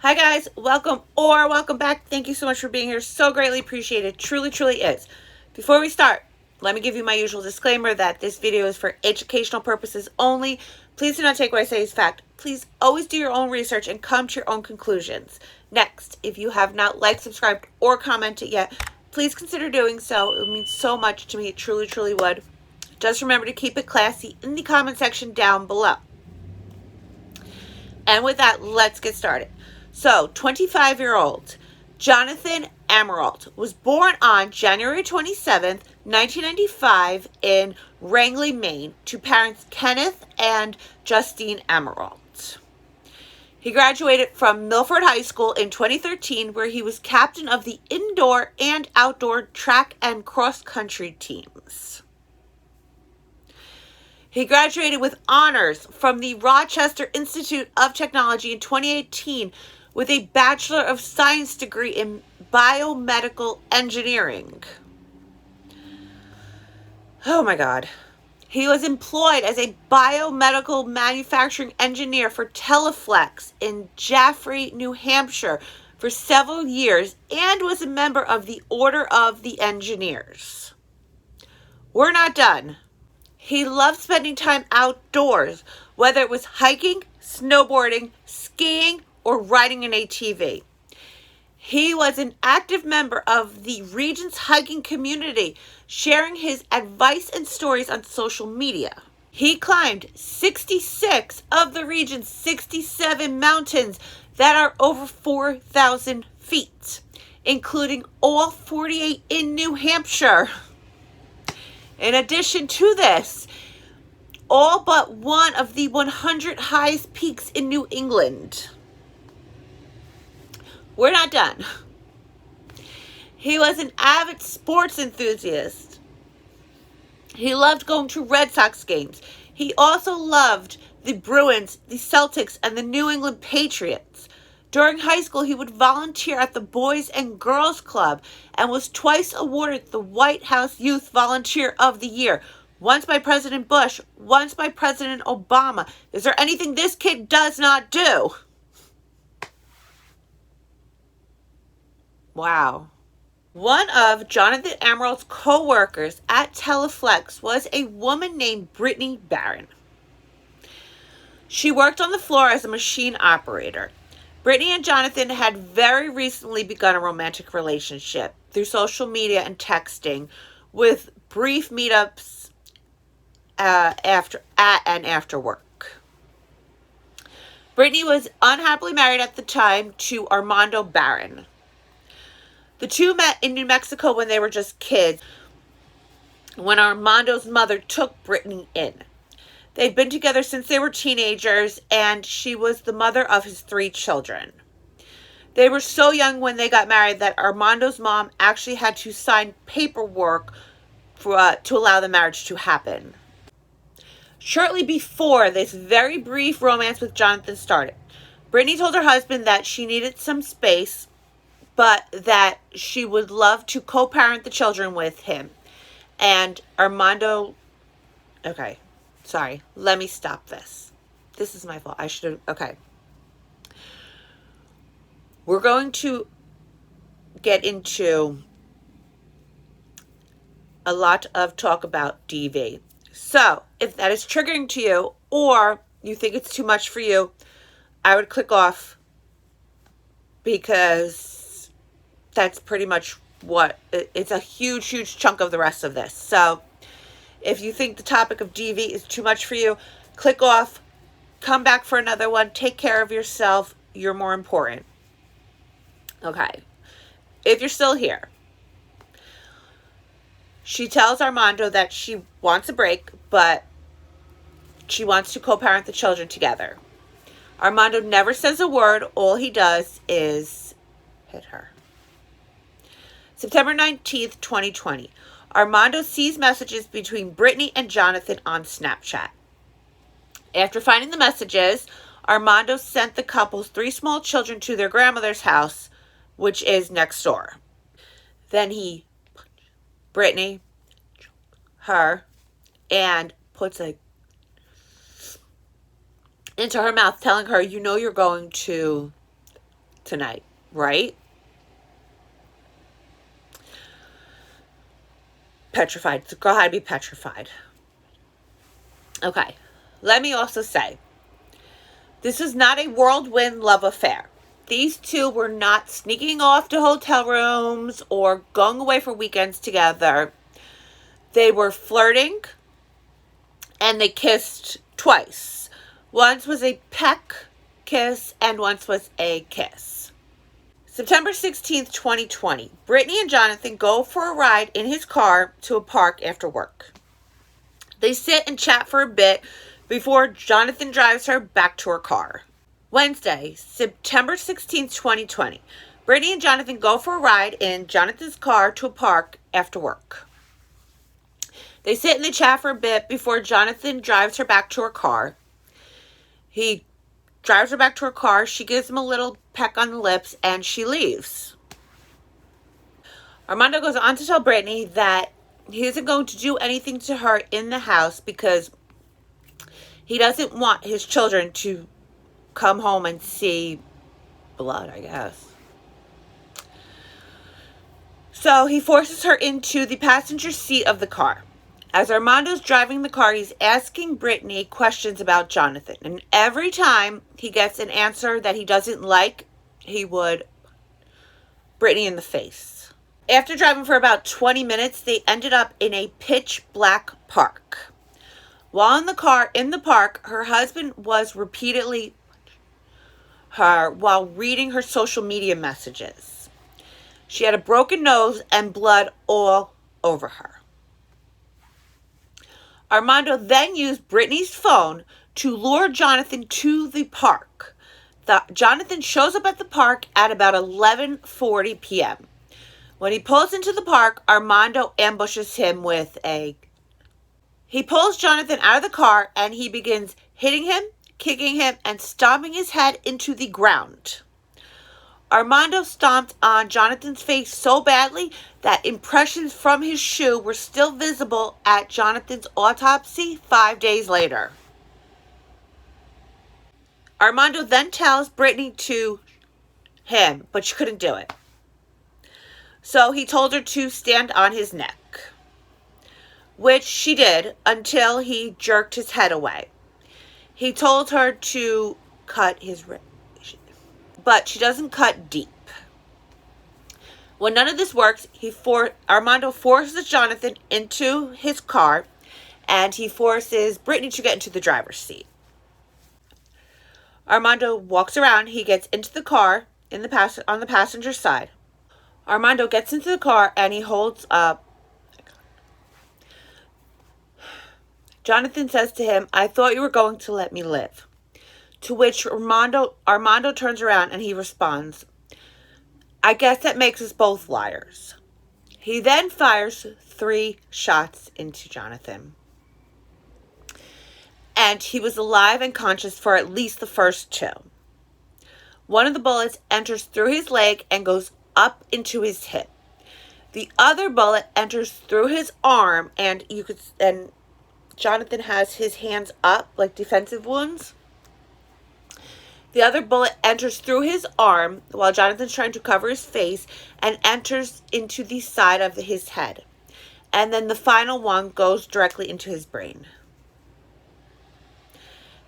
Hi guys, welcome back. Thank you so much for being here. So greatly appreciated. Truly, truly is. Before we start, let me give you my usual disclaimer that this video is for educational purposes only. Please do not take what I say as fact. Please always do your own research and come to your own conclusions. Next, if you have not liked, subscribed, or commented yet, please consider doing so. It would mean so much to me. It truly, truly would. Just remember to keep it classy in the comment section down below. And with that, let's get started. So, 25-year-old Jonathon Amerault was born on January 27th, 1995 in Rangeley, Maine, to parents Kenneth and Justine Amerault. He graduated from Milford High School in 2013, where he was captain of the indoor and outdoor track and cross-country teams. He graduated with honors from the Rochester Institute of Technology in 2018 with a Bachelor of Science degree in biomedical engineering. Oh my God. He was employed as a biomedical manufacturing engineer for Teleflex in Jaffrey, New Hampshire for several years and was a member of the Order of the Engineers. We're not done. He loved spending time outdoors, whether it was hiking, snowboarding, skiing, or riding an ATV. He was an active member of the region's hiking community, sharing his advice and stories on social media. He climbed 66 of the region's 67 mountains that are over 4,000 feet, including all 48 in New Hampshire. In addition to this, all but one of the 100 highest peaks in New England. We're not done. He was an avid sports enthusiast. He loved going to Red Sox games. He also loved the Bruins, the Celtics, and the New England Patriots. During high school, he would volunteer at the Boys and Girls Club and was twice awarded the White House Youth Volunteer of the Year. Once by President Bush, once by President Obama. Is there anything this kid does not do? Wow. One of Jonathon Amerault's co-workers at Teleflex was a woman named Brittney Barron. She worked on the floor as a machine operator. Brittney and Jonathon had very recently begun a romantic relationship through social media and texting, with brief meetups after work. Brittney was unhappily married at the time to Armando Barron. The two met in New Mexico when they were just kids, when Armando's mother took Brittney in. They'd been together since they were teenagers, and she was the mother of his 3 children. They were so young when they got married that Armando's mom actually had to sign paperwork to allow the marriage to happen. Shortly before this very brief romance with Jonathon started, Brittney told her husband that she needed some space, but that she would love to co-parent the children with him. And Armando... Okay, sorry. Let me stop this. This is my fault. I should have... Okay. We're going to get into a lot of talk about DV. So, if that is triggering to you, or you think it's too much for you, I would click off, because that's pretty much what, it's a huge, huge chunk of the rest of this. So, if you think the topic of DV is too much for you, click off, come back for another one, take care of yourself, you're more important. Okay, if you're still here, she tells Armando that she wants a break, but she wants to co-parent the children together. Armando never says a word. All he does is hit her. September 19th, 2020. Armando sees messages between Brittney and Jonathon on Snapchat. After finding the messages, Armando sent the couple's 3 small children to their grandmother's house, which is next door. Then he Brittney, her, and puts a into her mouth, telling her, you know you're going to tonight, right? Petrified. The girl had to be petrified. Okay. Let me also say, this is not a whirlwind love affair. These two were not sneaking off to hotel rooms or going away for weekends together. They were flirting, and they kissed twice. Once was a peck kiss, and once was a kiss. September 16th, 2020, Brittney and Jonathon go for a ride in his car to a park after work. They sit and chat for a bit before Jonathon drives her back to her car. Wednesday, September 16th, 2020, Brittney and Jonathon go for a ride in Jonathon's car to a park after work. They sit and they chat for a bit before Jonathon drives her back to her car. He drives her back to her car. She gives him a little peck on the lips, and she leaves. Armando goes on to tell Brittney that he isn't going to do anything to her in the house because he doesn't want his children to come home and see blood, I guess. So he forces her into the passenger seat of the car. As Armando's driving the car, he's asking Brittney questions about Jonathon. And every time he gets an answer that he doesn't like, he would Brittney in the face. After driving for about 20 minutes, they ended up in a pitch black park. While in the park, her husband was repeatedly her while reading her social media messages. She had a broken nose and blood all over her. Armando then used Brittney's phone to lure Jonathon to the park. Jonathon shows up at the park at about 11:40 p.m. When he pulls into the park, Armando ambushes him with He pulls Jonathon out of the car and he begins hitting him, kicking him, and stomping his head into the ground. Armando stomped on Jonathon's face so badly that impressions from his shoe were still visible at Jonathon's autopsy 5 days later. Armando then tells Brittney to him, but she couldn't do it. So he told her to stand on his neck, which she did until he jerked his head away. He told her to cut his wrist, but she doesn't cut deep. When none of this works, Armando forces Jonathon into his car, and he forces Brittney to get into the driver's seat. Armando walks around. He gets into the car on the passenger side. Armando gets into the car and he holds up. Jonathon says to him, "I thought you were going to let me live." To which Armando turns around and he responds, "I guess that makes us both liars." He then fires 3 shots into Jonathon. And he was alive and conscious for at least the first 2. One of the bullets enters through his leg and goes up into his hip. The other bullet enters through his arm, and Jonathon has his hands up like defensive wounds. The other bullet enters through his arm while Jonathan's trying to cover his face and enters into the side of his head. And then the final one goes directly into his brain.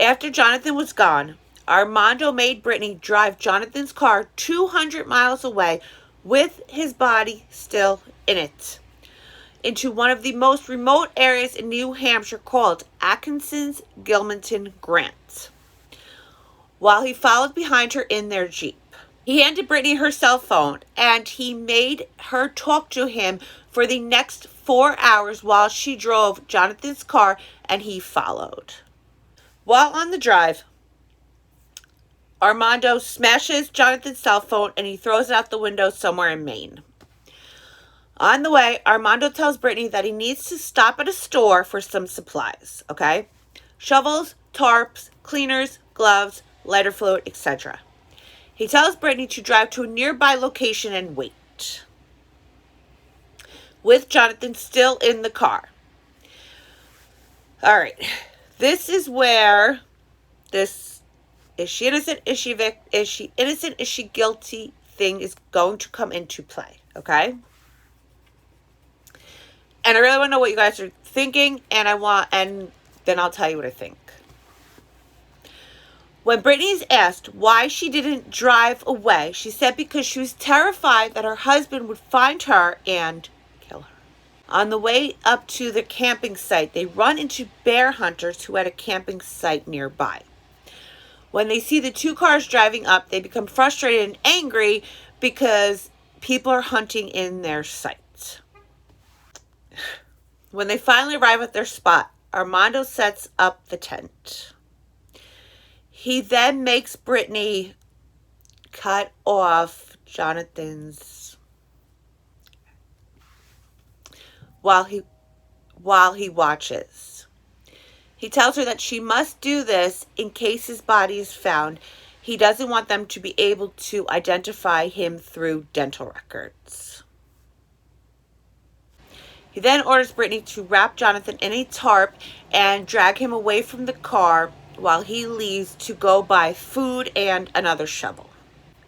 After Jonathon was gone, Armando made Brittney drive Jonathan's car 200 miles away with his body still in it, into one of the most remote areas in New Hampshire called Atkinson's Gilmanton Grant, while he followed behind her in their Jeep. He handed Brittney her cell phone, and he made her talk to him for the next 4 hours while she drove Jonathan's car, and he followed. While on the drive, Armando smashes Jonathan's cell phone and he throws it out the window somewhere in Maine. On the way, Armando tells Brittney that he needs to stop at a store for some supplies, okay? Shovels, tarps, cleaners, gloves, lighter fluid, etc. He tells Brittney to drive to a nearby location and wait, with Jonathon still in the car. All right, this is where this Is she innocent? Is she innocent? Is she guilty? Thing is going to come into play, okay? And I really want to know what you guys are thinking, and then I'll tell you what I think. When Brittney is asked why she didn't drive away, she said because she was terrified that her husband would find her and kill her. On the way up to the camping site, they run into bear hunters who had a camping site nearby. When they see the two cars driving up, they become frustrated and angry because people are hunting in their sights. When they finally arrive at their spot, Armando sets up the tent. He then makes Brittney cut off Jonathon's while he watches. He tells her that she must do this in case his body is found. He doesn't want them to be able to identify him through dental records. He then orders Brittney to wrap Jonathon in a tarp and drag him away from the car while he leaves to go buy food and another shovel.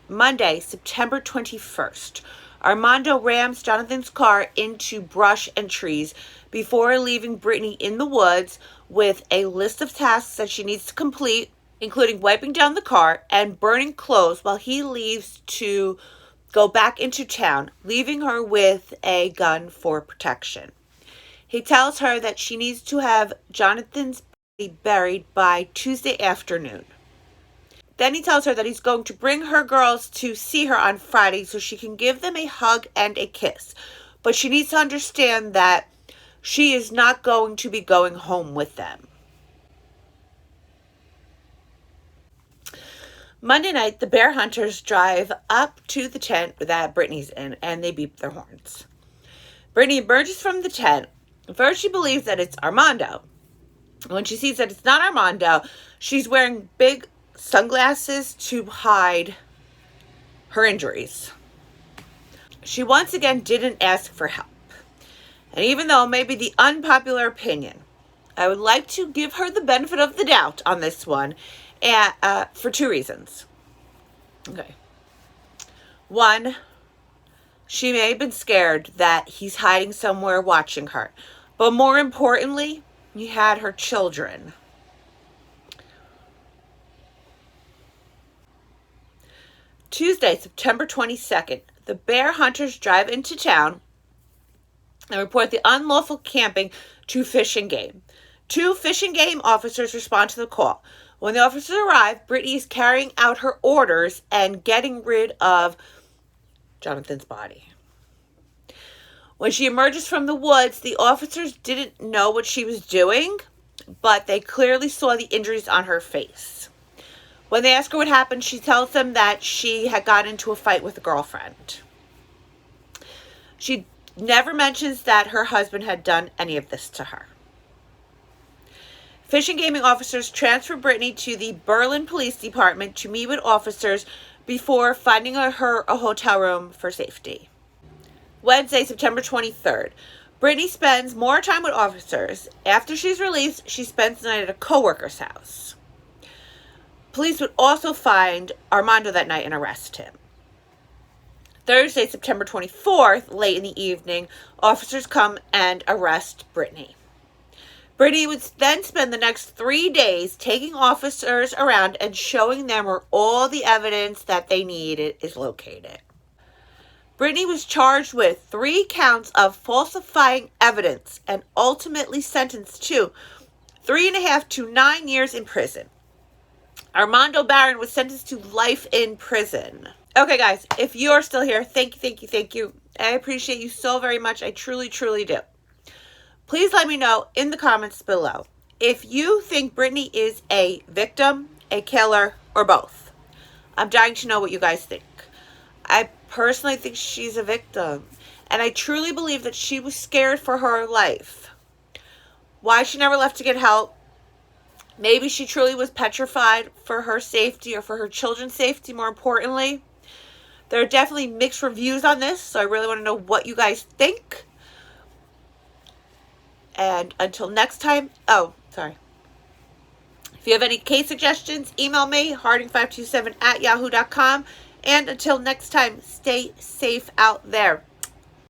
Monday, September 21st, Armando rams Jonathon's car into brush and trees before leaving Brittney in the woods with a list of tasks that she needs to complete, including wiping down the car and burning clothes, while he leaves to go back into town, leaving her with a gun for protection. He tells her that she needs to have Jonathon's body buried by Tuesday afternoon. Then he tells her that he's going to bring her girls to see her on Friday so she can give them a hug and a kiss. But she needs to understand that she is not going to be going home with them. Monday night, the bear hunters drive up to the tent that Brittney's in, and they beep their horns. Brittney emerges from the tent. First, she believes that it's Armando. When she sees that it's not Armando, she's wearing big sunglasses to hide her injuries. She once again didn't ask for help. And even though it may be the unpopular opinion, I would like to give her the benefit of the doubt on this one, and for two reasons. Okay. One, she may have been scared that he's hiding somewhere watching her. But more importantly, he had her children. Tuesday, September 22nd, the bear hunters drive into town and report the unlawful camping to Fish and Game. 2 Fish and Game officers respond to the call. When the officers arrive, Brittney is carrying out her orders and getting rid of Jonathon's body. When she emerges from the woods, the officers didn't know what she was doing, but they clearly saw the injuries on her face. When they ask her what happened, she tells them that she had gotten into a fight with a girlfriend. She never mentions that her husband had done any of this to her. Fish and Gaming officers transfer Brittney to the Barron Police Department to meet with officers before finding her a hotel room for safety. Wednesday, September 23rd. Brittney spends more time with officers. After she's released, she spends the night at a co-worker's house. Police would also find Armando that night and arrest him. Thursday, September 24th, late in the evening, officers come and arrest Brittney. Brittney would then spend the next 3 days taking officers around and showing them where all the evidence that they needed is located. Brittney was charged with 3 counts of falsifying evidence and ultimately sentenced to 3.5 to 9 years in prison. Armando Barron was sentenced to life in prison. Okay, guys, if you're still here, thank you. I appreciate you so very much. I truly do. Please let me know in the comments below if you think Brittney is a victim, a killer, or both. I'm dying to know what you guys think. I personally think she's a victim, and I truly believe that she was scared for her life. Why she never left to get help? Maybe she truly was petrified for her safety or for her children's safety, more importantly. There are definitely mixed reviews on this, so I really want to know what you guys think. And until next time, If you have any case suggestions, email me, harding527@yahoo.com. And until next time, stay safe out there.